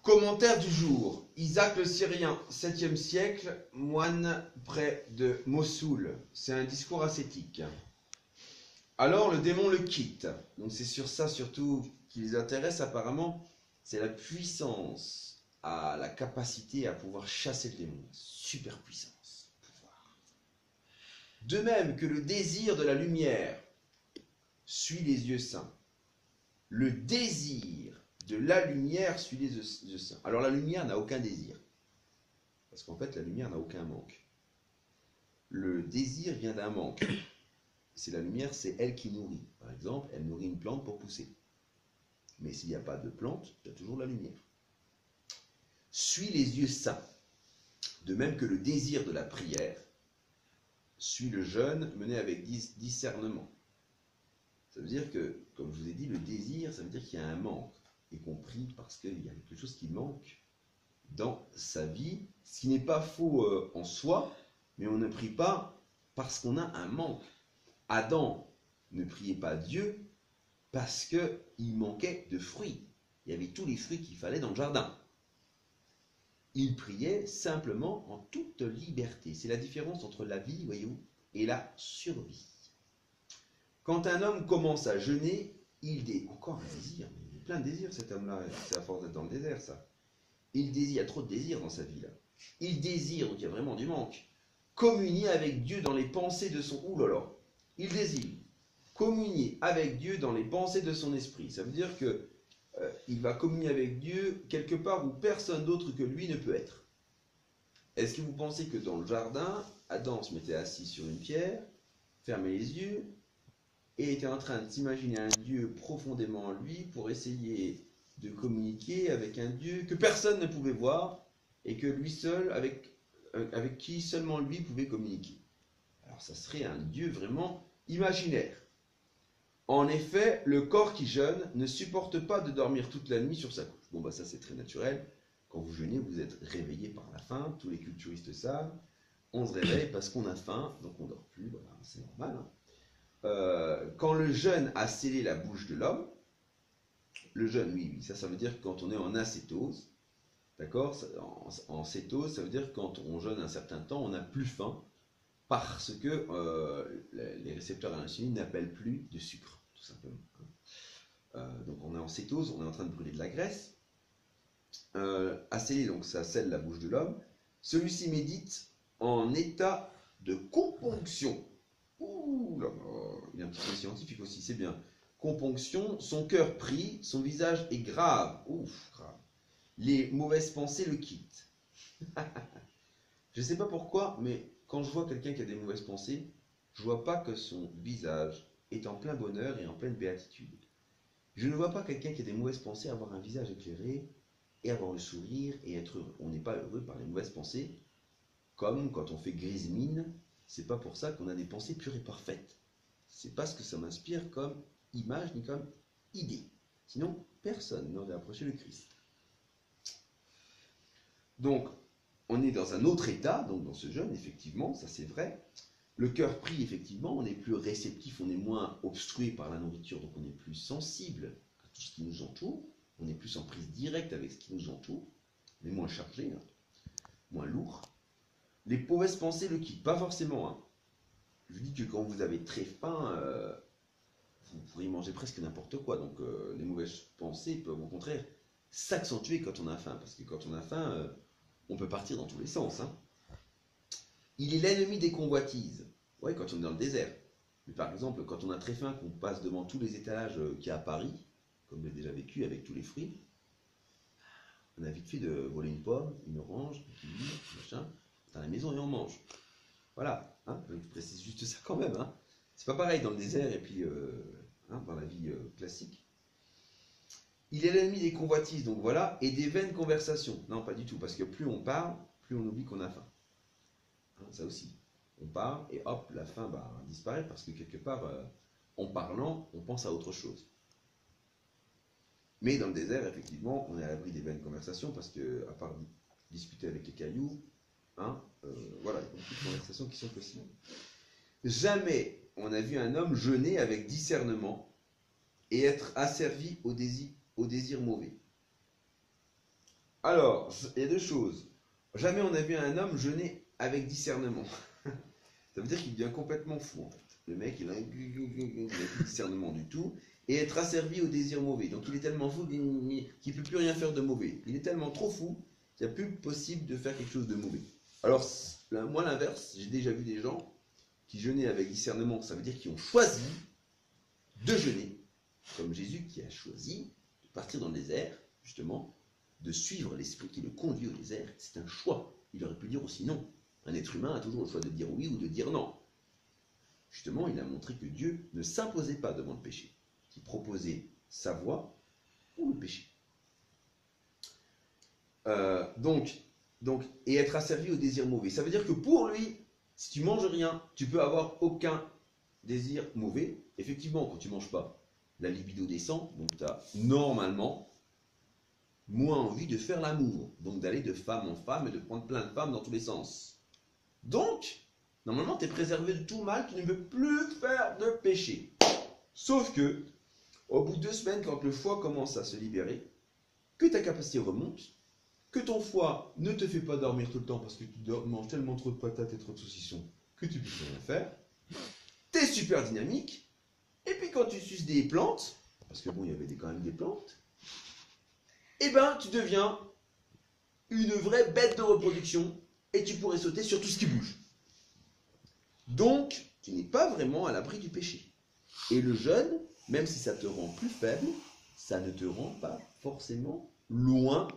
Commentaire du jour. Isaac le Syrien, 7e siècle, moine près de Mossoul. C'est un discours ascétique. Alors le démon le quitte. Donc c'est sur ça surtout qui les intéresse apparemment. C'est la puissance, la capacité à pouvoir chasser le démon. Super puissance, pouvoir. De même que le désir de la lumière suit les yeux saints. Le désir de la lumière suit les yeux saints. Alors la lumière n'a aucun désir. Parce qu'en fait, la lumière n'a aucun manque. Le désir vient d'un manque. C'est la lumière, c'est elle qui nourrit. Par exemple, elle nourrit une plante pour pousser. Mais s'il n'y a pas de plante, il y a toujours la lumière. Suit les yeux saints. De même que le désir de la prière suit le jeûne mené avec discernement. Ça veut dire que, comme je vous ai dit, le désir, ça veut dire qu'il y a un manque. Y compris parce qu'il y a quelque chose qui manque dans sa vie, ce qui n'est pas faux en soi, mais on ne prie pas parce qu'on a un manque. Adam ne priait pas Dieu parce qu'il manquait de fruits. Il y avait tous les fruits qu'il fallait dans le jardin. Il priait simplement en toute liberté. C'est la différence entre la vie, voyez-vous, et la survie. Quand un homme commence à jeûner, encore un désir, il a plein de désirs cet homme-là, c'est à force d'être dans le désert ça. Il a trop de désirs dans sa vie là. Il désire, donc il y a vraiment du manque, communier avec Dieu dans les pensées de son... Ouh là là. Il désire communier avec Dieu dans les pensées de son esprit. Ça veut dire que il va communier avec Dieu quelque part où personne d'autre que lui ne peut être. Est-ce que vous pensez que dans le jardin, Adam se mettait assis sur une pierre, fermait les yeux, et était en train de s'imaginer un Dieu profondément en lui pour essayer de communiquer avec un Dieu que personne ne pouvait voir et que lui seul, avec qui seulement lui pouvait communiquer. Alors ça serait un Dieu vraiment imaginaire. En effet, le corps qui jeûne ne supporte pas de dormir toute la nuit sur sa couche. Bon, ça c'est très naturel. Quand vous jeûnez, vous êtes réveillé par la faim. Tous les culturistes savent. On se réveille parce qu'on a faim, donc on ne dort plus. Voilà, c'est normal. Quand le jeûne a scellé la bouche de l'homme, le jeûne, oui, ça veut dire quand on est en acétose. D'accord ? En cétose, ça veut dire quand on jeûne un certain temps, on n'a plus faim parce que les récepteurs à l'insuline n'appellent plus de sucre, tout simplement. Donc on est en cétose, on est en train de brûler de la graisse. Acéler, donc ça scelle la bouche de l'homme. Celui-ci médite en état de componction. Ouh là là, il y a un petit peu scientifique aussi, c'est bien. Componction, son cœur prie, son visage est grave. Ouf, grave. Les mauvaises pensées le quittent. Je ne sais pas pourquoi, mais quand je vois quelqu'un qui a des mauvaises pensées, je ne vois pas que son visage est en plein bonheur et en pleine béatitude. Je ne vois pas quelqu'un qui a des mauvaises pensées avoir un visage éclairé et avoir le sourire et être heureux. On n'est pas heureux par les mauvaises pensées, comme quand on fait grise mine. C'est pas pour ça qu'on a des pensées pures et parfaites. C'est pas ce que ça m'inspire comme image ni comme idée. Sinon, personne n'aurait approché le Christ. Donc, on est dans un autre état, donc dans ce jeûne, effectivement, ça c'est vrai. Le cœur prie, effectivement, on est plus réceptif, on est moins obstrué par la nourriture, donc on est plus sensible à tout ce qui nous entoure, on est plus en prise directe avec ce qui nous entoure, on est moins chargé, moins lourd. Les mauvaises pensées le quittent, pas forcément. Je vous dis que quand vous avez très faim, vous pourriez manger presque n'importe quoi, donc les mauvaises pensées peuvent au contraire s'accentuer quand on a faim, parce que quand on a faim, on peut partir dans tous les sens. Il est l'ennemi des convoitises. Oui, quand on est dans le désert. Mais par exemple, quand on a très faim, qu'on passe devant tous les étalages qu'il y a à Paris, comme j'ai déjà vécu avec tous les fruits, on a vite fait de voler une pomme, une orange, un kiwi, machin, dans la maison et on mange. Voilà, je précise juste ça quand même. C'est pas pareil dans le désert et puis dans la vie classique. Il est l'ennemi des convoitises, donc voilà, et des vaines conversations. Non, pas du tout, parce que plus on parle, plus on oublie qu'on a faim. Ça aussi. On parle et hop, la faim disparaît parce que quelque part, en parlant, on pense à autre chose. Mais dans le désert, effectivement, on est à l'abri des vaines conversations parce que, à part discuter avec les cailloux, voilà, il y a beaucoup de conversations qui sont possibles. Jamais on a vu un homme jeûner avec discernement et être asservi au désir mauvais. Alors, il y a deux choses. Jamais on a vu un homme jeûner avec discernement. Ça veut dire qu'il devient complètement fou, en fait. Le mec, il a plus de discernement du tout. Et être asservi au désir mauvais. Donc il est tellement fou qu'il ne peut plus rien faire de mauvais. Il est tellement trop fou qu'il n'y a plus possible de faire quelque chose de mauvais. Alors, moi, l'inverse, j'ai déjà vu des gens qui jeûnaient avec discernement. Ça veut dire qu'ils ont choisi de jeûner. Comme Jésus qui a choisi de partir dans le désert, justement, de suivre l'esprit qui le conduit au désert. C'est un choix. Il aurait pu dire aussi non. Un être humain a toujours le choix de dire oui ou de dire non. Justement, il a montré que Dieu ne s'imposait pas devant le péché, qu'il proposait sa voie ou le péché. Et être asservi au désir mauvais. Ça veut dire que pour lui, si tu manges rien, tu peux avoir aucun désir mauvais. Effectivement, quand tu ne manges pas, la libido descend, donc tu as normalement moins envie de faire l'amour, donc d'aller de femme en femme et de prendre plein de femmes dans tous les sens. Donc, normalement, tu es préservé de tout mal, tu ne veux plus faire de péché. Sauf que, au bout de 2 semaines, quand le foie commence à se libérer, que ta capacité remonte, que ton foie ne te fait pas dormir tout le temps parce que tu manges tellement trop de patates et trop de saucissons que tu ne peux plus rien faire, tu es super dynamique, et puis quand tu suces des plantes, parce que bon, il y avait quand même des plantes, eh ben, tu deviens une vraie bête de reproduction et tu pourrais sauter sur tout ce qui bouge. Donc, tu n'es pas vraiment à l'abri du péché. Et le jeûne, même si ça te rend plus faible, ça ne te rend pas forcément loin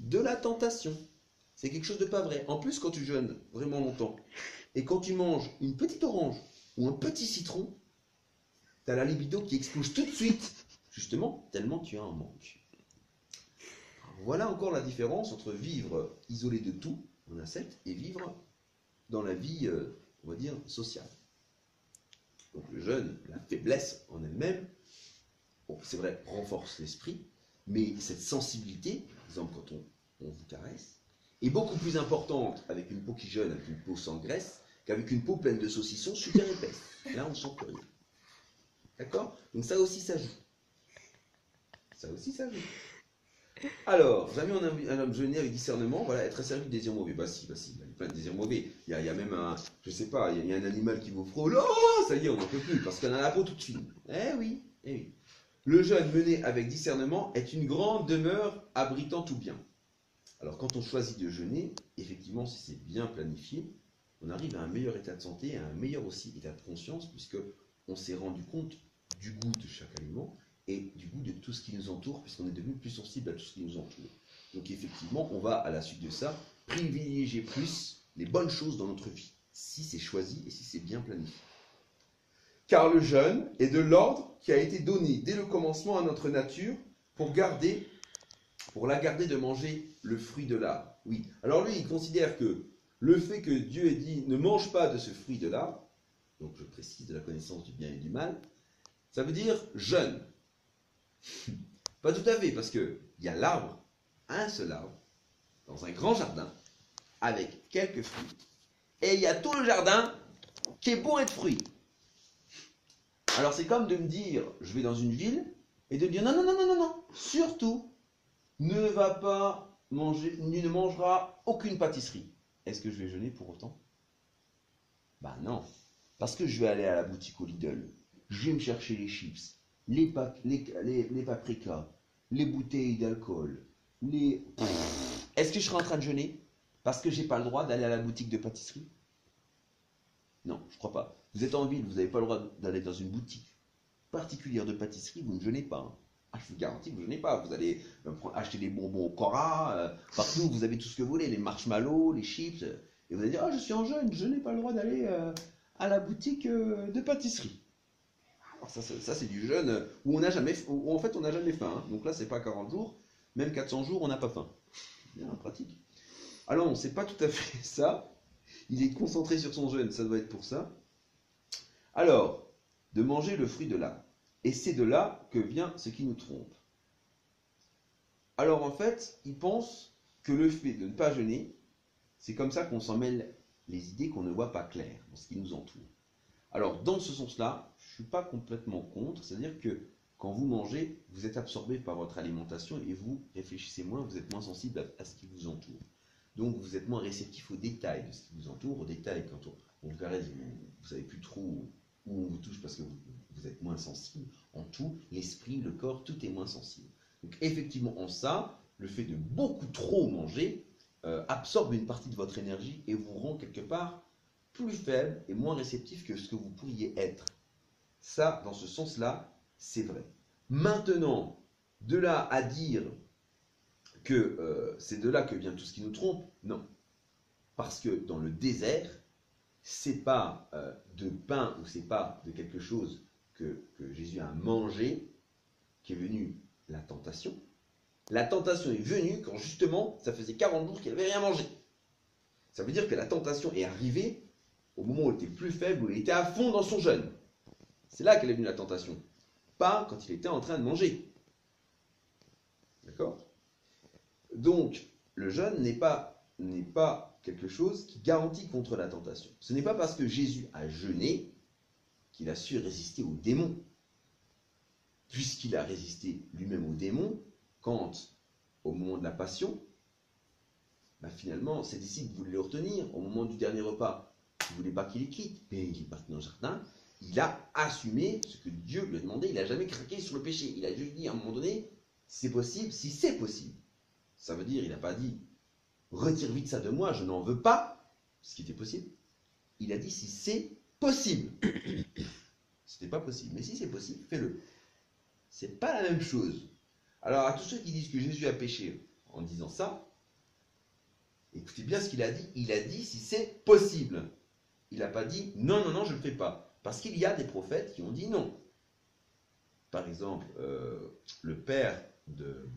de la tentation. C'est quelque chose de pas vrai. En plus, quand tu jeûnes vraiment longtemps, et quand tu manges une petite orange ou un petit citron, tu as la libido qui explose tout de suite, justement, tellement tu as un manque. Voilà encore la différence entre vivre isolé de tout, en ascète, et vivre dans la vie, on va dire, sociale. Donc le jeûne, la faiblesse en elle-même, bon, c'est vrai, renforce l'esprit, mais cette sensibilité, par exemple quand on vous caresse, est beaucoup plus importante avec une peau qui jeûne, avec une peau sans graisse, qu'avec une peau pleine de saucissons super épaisse. Là, on ne sent plus rien. D'accord? Donc ça aussi, ça joue. Ça aussi, ça joue. Alors, jamais on a vu un homme jeûner avec discernement, voilà, être asservi de désirs mauvais. Bah si, il y a plein de désirs mauvais. Il y a même un, je sais pas, il y a un animal qui vous frôle, oh, ça y est, on n'en peut plus, parce qu'on a la peau toute fine. Eh oui, eh oui. Le jeûne mené avec discernement est une grande demeure abritant tout bien. Alors, quand on choisit de jeûner, effectivement, si c'est bien planifié, on arrive à un meilleur état de santé, à un meilleur aussi état de conscience, puisque on s'est rendu compte du goût de chaque aliment, et du goût de tout ce qui nous entoure, puisqu'on est devenu plus sensible à tout ce qui nous entoure. Donc effectivement, on va, à la suite de ça, privilégier plus les bonnes choses dans notre vie, si c'est choisi et si c'est bien planifié. Car le jeûne est de l'ordre qui a été donné dès le commencement à notre nature pour la garder de manger le fruit de l'arbre. Oui, alors lui, il considère que le fait que Dieu ait dit « ne mange pas de ce fruit de l'arbre », donc je précise de la connaissance du bien et du mal, ça veut dire jeûne. Pas tout à fait, parce qu'il y a l'arbre, un seul arbre, dans un grand jardin, avec quelques fruits, et il y a tout le jardin qui est bourré de fruits. Alors c'est comme de me dire, je vais dans une ville, et de me dire, non, non, non, non, non, non, surtout, ne va pas manger, ne mangera aucune pâtisserie. Est-ce que je vais jeûner pour autant? Bah non, parce que je vais aller à la boutique au Lidl, je vais me chercher les chips, les paprikas, les bouteilles d'alcool, Est-ce que je serai en train de jeûner parce que j'ai pas le droit d'aller à la boutique de pâtisserie? Non, je crois pas. Vous êtes en ville, vous n'avez pas le droit d'aller dans une boutique particulière de pâtisserie, vous ne jeûnez pas. Ah, je vous garantis que vous ne jeûnez pas. Vous allez acheter des bonbons au Cora, partout, vous avez tout ce que vous voulez, les marshmallows, les chips, et vous allez dire, ah, je suis en jeûne, je n'ai pas le droit d'aller à la boutique de pâtisserie. Alors ça c'est du jeûne où on n'a jamais, où en fait on n'a jamais faim. Hein. Donc là c'est pas 40 jours, même 400 jours on n'a pas faim. Bien pratique. Alors non, c'est pas tout à fait ça. Il est concentré sur son jeûne, ça doit être pour ça. Alors, de manger le fruit de l'arbre. Et c'est de là que vient ce qui nous trompe. Alors en fait, il pense que le fait de ne pas jeûner, c'est comme ça qu'on s'en mêle les idées qu'on ne voit pas claires dans ce qui nous entoure. Alors dans ce sens-là, je ne suis pas complètement contre, c'est-à-dire que Quand vous mangez, vous êtes absorbé par votre alimentation et vous réfléchissez moins, vous êtes moins sensible à ce qui vous entoure. Donc vous êtes moins réceptif aux détails de ce qui vous entoure. Aux détails, quand on vous caresse, vous ne savez plus trop où on vous touche parce que vous êtes moins sensible. En tout, l'esprit, le corps, tout est moins sensible. Donc effectivement, en ça, le fait de beaucoup trop manger absorbe une partie de votre énergie et vous rend quelque part plus faible et moins réceptif que ce que vous pourriez être. Ça, dans ce sens-là, c'est vrai. Maintenant, de là à dire que c'est de là que vient tout ce qui nous trompe, non. Parce que dans le désert, c'est pas de pain ou c'est pas de quelque chose que Jésus a mangé qui est venu la tentation. La tentation est venue quand justement ça faisait 40 jours qu'il n'avait rien mangé. Ça veut dire que la tentation est arrivée au moment où il était plus faible, où il était à fond dans son jeûne. C'est là qu'elle est venue la tentation. Pas quand il était en train de manger. D'accord ? Donc, le jeûne n'est pas quelque chose qui garantit contre la tentation. Ce n'est pas parce que Jésus a jeûné qu'il a su résister aux démons. Puisqu'il a résisté lui-même aux démons, quand, au moment de la passion, finalement, ses disciples voulaient le retenir. Au moment du dernier repas, ils ne voulaient pas qu'il les quitte. Mais il est parti dans le jardin. Il a assumé ce que Dieu lui a demandé. Il n'a jamais craqué sur le péché. Il a juste dit à un moment donné, c'est possible, si c'est possible. Ça veut dire, il n'a pas dit, retire vite ça de moi, je n'en veux pas, ce qui était possible. Il a dit, si c'est possible. C'était pas possible, mais si c'est possible, fais-le. C'est pas la même chose. Alors, à tous ceux qui disent que Jésus a péché en disant ça, écoutez bien ce qu'il a dit. Il a dit, si c'est possible. Il n'a pas dit, non, non, non, je ne le fais pas. Parce qu'il y a des prophètes qui ont dit non. Par exemple, le père de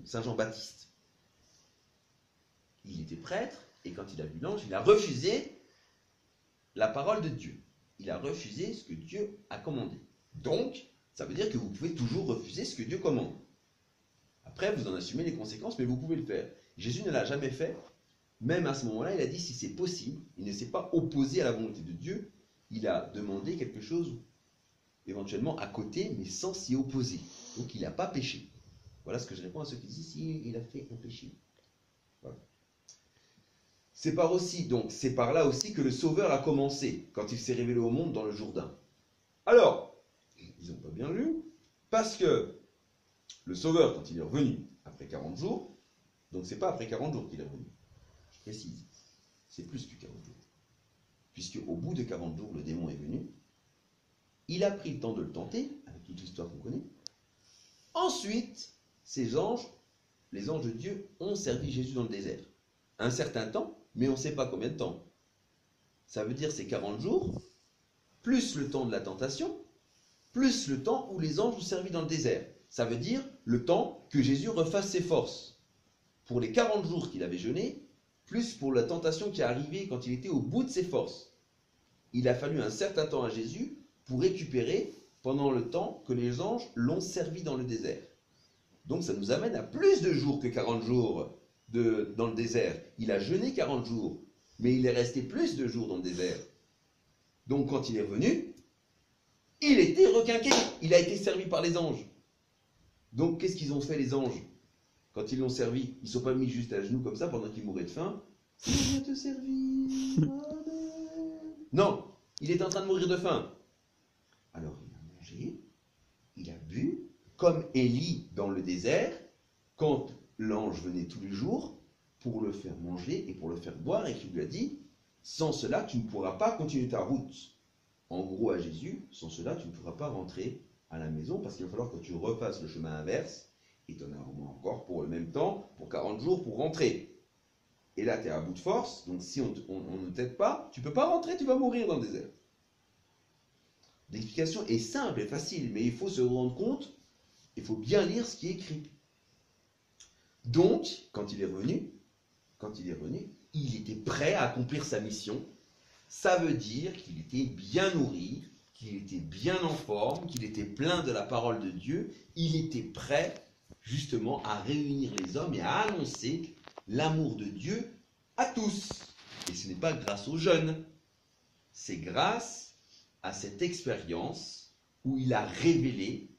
Saint Jean-Baptiste. Il était prêtre et quand il a vu l'ange, il a refusé la parole de Dieu. Il a refusé ce que Dieu a commandé. Donc, ça veut dire que vous pouvez toujours refuser ce que Dieu commande. Après, vous en assumez les conséquences, mais vous pouvez le faire. Jésus ne l'a jamais fait. Même à ce moment-là, il a dit si c'est possible. Il ne s'est pas opposé à la volonté de Dieu. Il a demandé quelque chose éventuellement à côté, mais sans s'y opposer. Donc il n'a pas péché. Voilà ce que je réponds à ceux qui disent si il a fait un péché. Voilà. C'est par là aussi que le Sauveur a commencé, quand il s'est révélé au monde dans le Jourdain. Alors, ils n'ont pas bien lu, parce que le Sauveur, quand il est revenu, après 40 jours, donc c'est pas après 40 jours qu'il est revenu, je précise, c'est plus que 40 jours. Puisque au bout de 40 jours, le démon est venu, il a pris le temps de le tenter, avec toute l'histoire qu'on connaît. Ensuite, les anges de Dieu ont servi Jésus dans le désert. Un certain temps, mais on ne sait pas combien de temps. Ça veut dire c'est 40 jours, plus le temps de la tentation, plus le temps où les anges ont servi dans le désert. Ça veut dire le temps que Jésus refasse ses forces. Pour les 40 jours qu'il avait jeûné, plus pour la tentation qui est arrivée quand il était au bout de ses forces. Il a fallu un certain temps à Jésus pour récupérer pendant le temps que les anges l'ont servi dans le désert. Donc ça nous amène à plus de jours que 40 jours dans le désert. Il a jeûné 40 jours, mais il est resté plus de jours dans le désert. Donc quand il est revenu, il était requinqué, il a été servi par les anges. Donc qu'est-ce qu'ils ont fait les anges quand ils l'ont servi? Ils ne sont pas mis juste à genoux comme ça pendant qu'il mourait de faim. On va te servir. Non, il est en train de mourir de faim. Alors il a mangé, il a bu, comme Élie dans le désert, quand l'ange venait tous les jours pour le faire manger et pour le faire boire, et qui lui a dit, sans cela tu ne pourras pas continuer ta route. En gros à Jésus, sans cela tu ne pourras pas rentrer à la maison, parce qu'il va falloir que tu refasses le chemin inverse, et tu en as au moins encore pour le même temps, pour 40 jours pour rentrer. Et là tu es à bout de force, donc si on ne t'aide pas, tu ne peux pas rentrer, tu vas mourir dans le désert. L'explication est simple et facile, mais il faut se rendre compte, il faut bien lire ce qui est écrit. Donc, quand il est revenu, il était prêt à accomplir sa mission. Ça veut dire qu'il était bien nourri, qu'il était bien en forme, qu'il était plein de la parole de Dieu. Il était prêt, justement, à réunir les hommes et à annoncer l'amour de Dieu à tous. Et ce n'est pas grâce aux jeunes. c'est grâce à cette expérience où il a révélé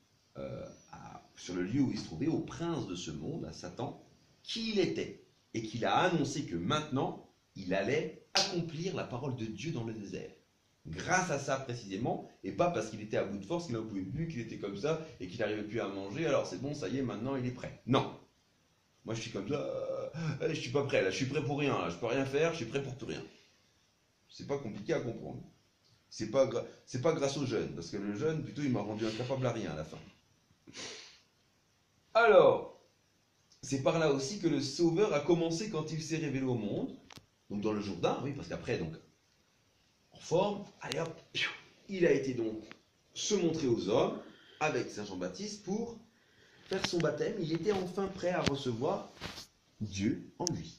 sur le lieu où il se trouvait au prince de ce monde, à Satan, qui il était. Et qu'il a annoncé que maintenant, il allait accomplir la parole de Dieu dans le désert. Grâce à ça précisément, et pas parce qu'il était à bout de force, qu'il n'en pouvait plus, qu'il était comme ça, et qu'il n'arrivait plus à manger, alors c'est bon, ça y est, maintenant il est prêt. Non. Moi je suis comme ça, je suis pas prêt, là, je suis prêt pour rien, là, je peux rien faire, je suis prêt pour tout rien. C'est pas compliqué à comprendre. C'est pas grâce au jeûne, parce que le jeûne, plutôt, il m'a rendu incapable à rien à la fin. Alors, c'est par là aussi que le Sauveur a commencé quand il s'est révélé au monde, donc dans le Jourdain, oui, parce qu'après, donc, en forme, allez hop, il a été donc se montrer aux hommes avec Saint Jean-Baptiste pour faire son baptême. Il était enfin prêt à recevoir Dieu en lui.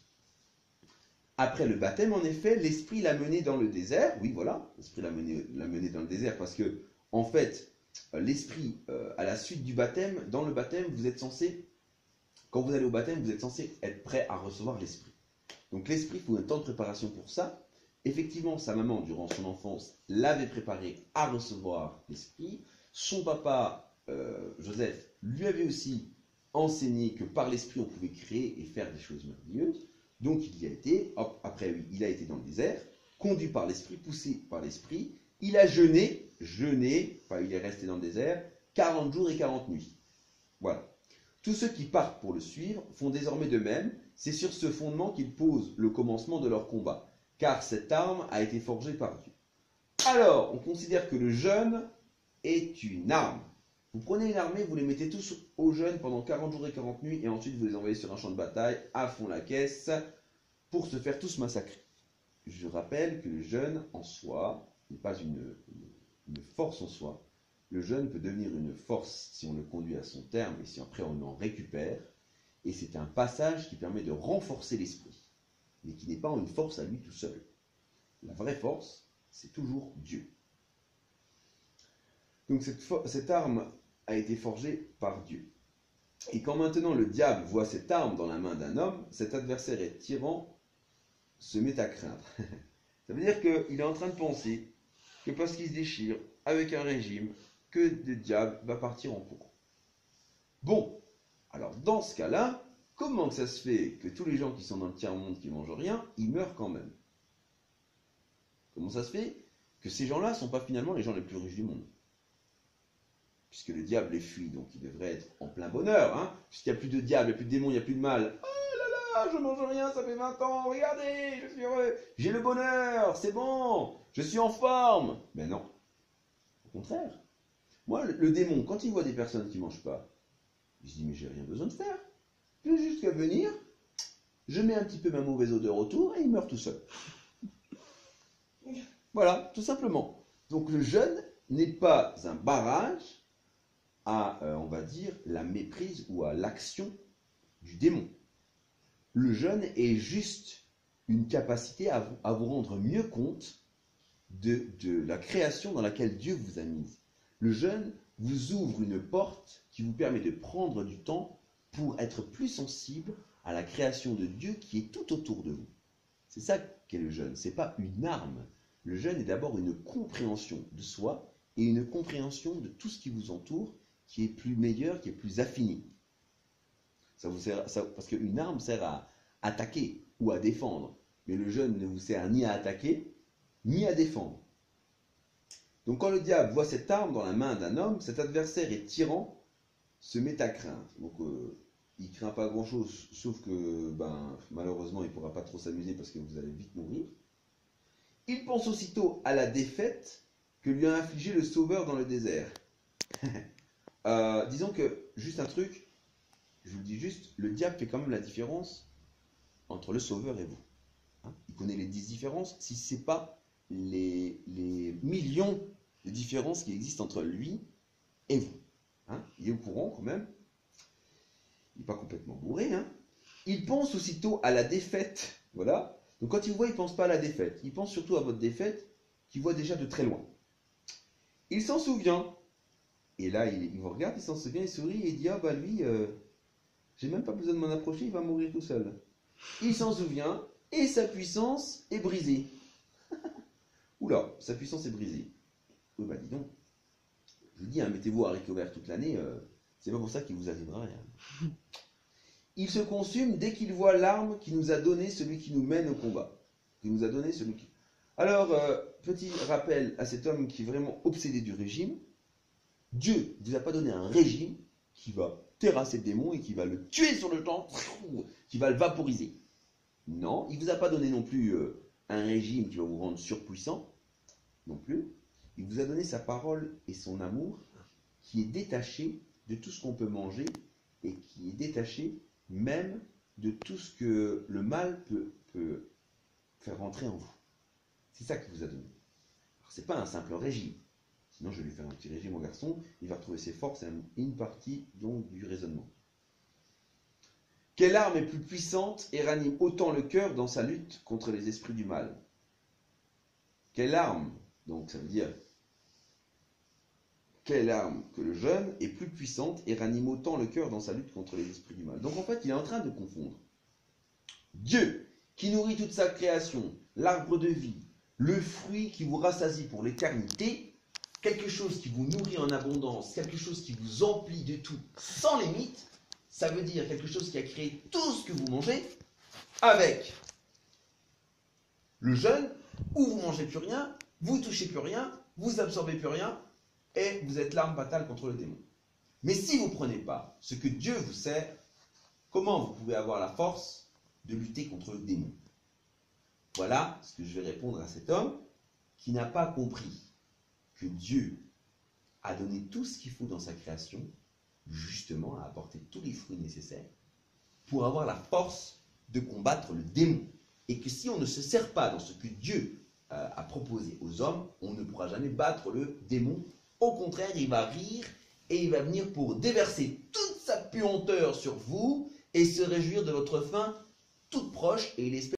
Après le baptême, en effet, l'Esprit l'a mené dans le désert. Oui, voilà, l'Esprit l'a mené dans le désert parce que, en fait, l'Esprit, à la suite du baptême, dans le baptême, vous êtes censé, quand vous allez au baptême, vous êtes censé être prêt à recevoir l'Esprit. Donc l'Esprit, il faut un temps de préparation pour ça. Effectivement, sa maman, durant son enfance, l'avait préparé à recevoir l'Esprit. Son papa, Joseph, lui avait aussi enseigné que par l'Esprit, on pouvait créer et faire des choses merveilleuses. Donc il y a été, hop, après oui, il a été dans le désert, conduit par l'Esprit, poussé par l'Esprit. Il a jeûné, enfin il est resté dans le désert, 40 jours et 40 nuits. Voilà. Tous ceux qui partent pour le suivre font désormais de même. C'est sur ce fondement qu'ils posent le commencement de leur combat, car cette arme a été forgée par Dieu. Alors, on considère que le jeûne est une arme. Vous prenez une armée, vous les mettez tous au jeûne pendant 40 jours et 40 nuits, et ensuite vous les envoyez sur un champ de bataille, à fond la caisse, pour se faire tous massacrer. Je rappelle que le jeûne en soi n'est pas une force en soi. Le jeûne peut devenir une force si on le conduit à son terme, et si après on en récupère, et c'est un passage qui permet de renforcer l'esprit, mais qui n'est pas une force à lui tout seul. La vraie force, c'est toujours Dieu. Donc cette arme a été forgée par Dieu. Et quand maintenant le diable voit cette arme dans la main d'un homme, cet adversaire et tyran se met à craindre. Ça veut dire qu'il est en train de penser que parce qu'il se déchire avec un régime, que le diable va partir en courant. Bon, alors dans ce cas-là, comment que ça se fait que tous les gens qui sont dans le tiers-monde qui mangent rien, ils meurent quand même? Comment ça se fait que ces gens-là ne sont pas finalement les gens les plus riches du monde? Puisque le diable les fuit, donc il devrait être en plein bonheur, hein. Puisqu'il n'y a plus de diable, il n'y a plus de démons, il n'y a plus de mal. Oh là là, je mange rien, ça fait 20 ans, regardez, je suis heureux, j'ai le bonheur, c'est bon, je suis en forme. Mais non, au contraire. Moi, le démon, quand il voit des personnes qui ne mangent pas, il se dit, mais j'ai rien besoin de faire. J'ai juste qu'à venir, je mets un petit peu ma mauvaise odeur autour et il meurt tout seul. Voilà, tout simplement. Donc le jeûne n'est pas un barrage à, on va dire, la méprise ou à l'action du démon. Le jeûne est juste une capacité à vous rendre mieux compte de la création dans laquelle Dieu vous a mise. Le jeûne vous ouvre une porte qui vous permet de prendre du temps pour être plus sensible à la création de Dieu qui est tout autour de vous. C'est ça qu'est le jeûne, ce n'est pas une arme. Le jeûne est d'abord une compréhension de soi et une compréhension de tout ce qui vous entoure qui est plus meilleur, qui est plus affiné. Ça vous sert, parce qu'une arme sert à attaquer ou à défendre, mais le jeûne ne vous sert ni à attaquer, ni à défendre. Donc quand le diable voit cette arme dans la main d'un homme, cet adversaire et tyran se met à craindre. Donc il ne craint pas grand-chose, sauf que malheureusement il ne pourra pas trop s'amuser parce que vous allez vite mourir. Il pense aussitôt à la défaite que lui a infligée le Sauveur dans le désert. Disons que, juste un truc, je vous le dis juste, le diable fait quand même la différence entre le Sauveur et vous. Hein, il connaît les 10 différences, si ce n'est pas les millions de différences qui existent entre lui et vous. Hein, il est au courant quand même. Il n'est pas complètement bourré. Hein. Il pense aussitôt à la défaite. Voilà. Donc quand il vous voit, il ne pense pas à la défaite. Il pense surtout à votre défaite qu'il voit déjà de très loin. Il s'en souvient. Et là, il vous regarde, il s'en souvient, il sourit et il dit « Ah bah lui, j'ai même pas besoin de m'en approcher, il va mourir tout seul. » Il s'en souvient et sa puissance est brisée. Oula, sa puissance est brisée. Oui, bah dis donc. Je vous dis, hein, mettez-vous haricots verts toute l'année, c'est pas pour ça qu'il vous arrivera rien. Il se consume dès qu'il voit l'arme qui nous a donné celui qui nous mène au combat. Alors, petit rappel à cet homme qui est vraiment obsédé du régime. Dieu ne vous a pas donné un régime qui va terrasser le démon et qui va le tuer sur le champ, qui va le vaporiser. Non, il ne vous a pas donné non plus un régime qui va vous rendre surpuissant, non plus. Il vous a donné sa parole et son amour qui est détaché de tout ce qu'on peut manger et qui est détaché même de tout ce que le mal peut faire rentrer en vous. C'est ça qu'il vous a donné. Alors, c'est pas un simple régime. Sinon, je vais lui faire un petit régime au garçon, il va retrouver ses forces et une partie donc du raisonnement. Quelle arme est plus puissante et ranime autant le cœur dans sa lutte contre les esprits du mal? Quelle arme, donc ça veut dire, quelle arme que le jeune est plus puissante et ranime autant le cœur dans sa lutte contre les esprits du mal? Donc en fait, il est en train de confondre Dieu, qui nourrit toute sa création, l'arbre de vie, le fruit qui vous rassasie pour l'éternité, quelque chose qui vous nourrit en abondance, quelque chose qui vous emplit de tout sans limite, ça veut dire quelque chose qui a créé tout ce que vous mangez, avec le jeûne, où vous ne mangez plus rien, vous ne touchez plus rien, vous absorbez plus rien, et vous êtes l'arme fatale contre le démon. Mais si vous ne prenez pas ce que Dieu vous sert, comment vous pouvez avoir la force de lutter contre le démon? Voilà ce que je vais répondre à cet homme qui n'a pas compris que Dieu a donné tout ce qu'il faut dans sa création, justement à apporter tous les fruits nécessaires pour avoir la force de combattre le démon. Et que si on ne se sert pas dans ce que Dieu a proposé aux hommes, on ne pourra jamais battre le démon. Au contraire, il va rire et il va venir pour déverser toute sa puanteur sur vous et se réjouir de votre fin toute proche, et il espère